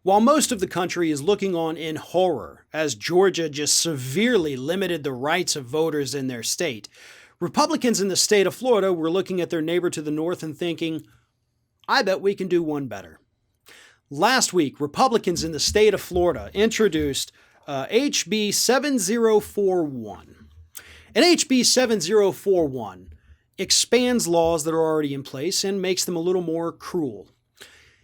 While most of the country is looking on in horror as Georgia just severely limited the rights of voters in their state, Republicans in the state of Florida were looking at their neighbor to the north and thinking, I bet we can do one better. Last week, Republicans in the state of Florida introduced HB 7041. And HB 7041 expands laws that are already in place and makes them a little more cruel.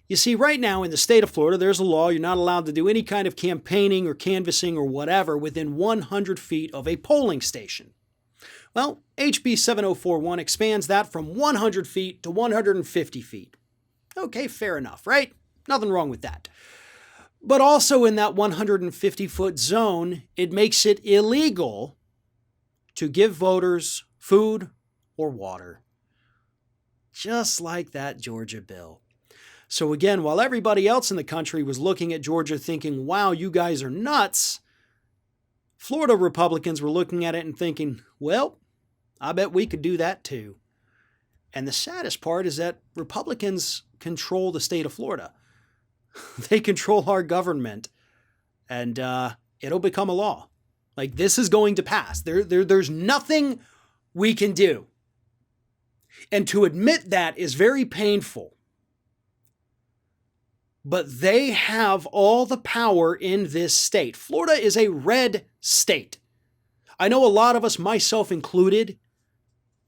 You see, right now in the state of Florida, there's a law you're not allowed to do any kind of campaigning or canvassing or whatever within 100 feet of a polling station. Well, HB 7041 expands that from 100 feet to 150 feet. Okay, fair enough, right? Nothing wrong with that. But also in that 150-foot zone, it makes it illegal to give voters food or water. Just like that Georgia bill. So again, while everybody else in the country was looking at Georgia thinking, wow, you guys are nuts, Florida Republicans were looking at it and thinking, well, I bet we could do that too. And the saddest part is that Republicans control the state of Florida. They control our government, and it'll become a law. Like, this is going to pass. There's nothing we can do. And to admit that is very painful. But they have all the power in this state. Florida is a red state. I know a lot of us, myself included,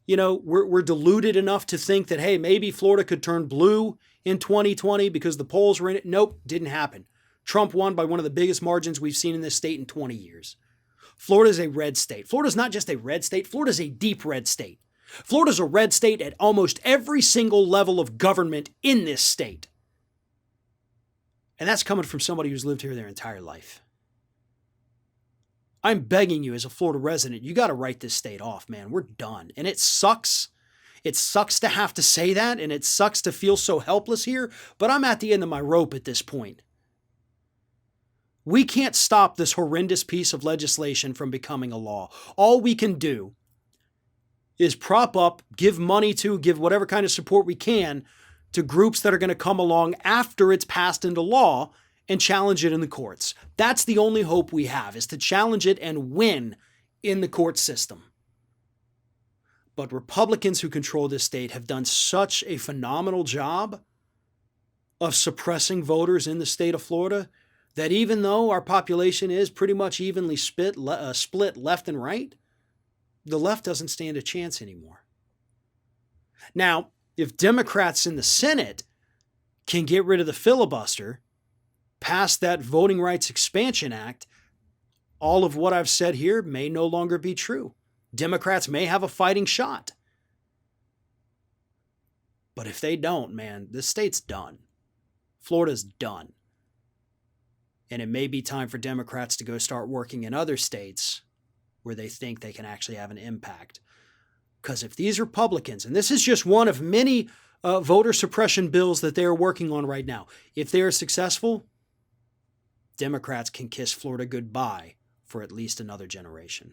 we're deluded enough to think that, hey, maybe Florida could turn blue in 2020 because the polls were in it. Nope, didn't happen. Trump won by one of the biggest margins we've seen in this state in 20 years. Florida is a red state. Florida's not just a red state. Florida's a deep red state. Florida's a red state at almost every single level of government in this state. And that's coming from somebody who's lived here their entire life. I'm begging you as a Florida resident, you got to write this state off, man. We're done. And it sucks. It sucks to have to say that, and it sucks to feel so helpless here, but I'm at the end of my rope at this point. We can't stop this horrendous piece of legislation from becoming a law. All we can do is prop up, give money to, give whatever kind of support we can to groups that are going to come along after it's passed into law and challenge it in the courts. That's the only hope we have, is to challenge it and win in the court system. But Republicans who control this state have done such a phenomenal job of suppressing voters in the state of Florida that even though our population is pretty much evenly split left and right, the left doesn't stand a chance anymore. Now, if Democrats in the Senate can get rid of the filibuster, pass that Voting Rights Expansion Act, all of what I've said here may no longer be true. Democrats may have a fighting shot. But if they don't, man, this state's done. Florida's done. And it may be time for Democrats to go start working in other states where they think they can actually have an impact. Because if these Republicans, and this is just one of many voter suppression bills that they are working on right now, if they are successful, Democrats can kiss Florida goodbye for at least another generation.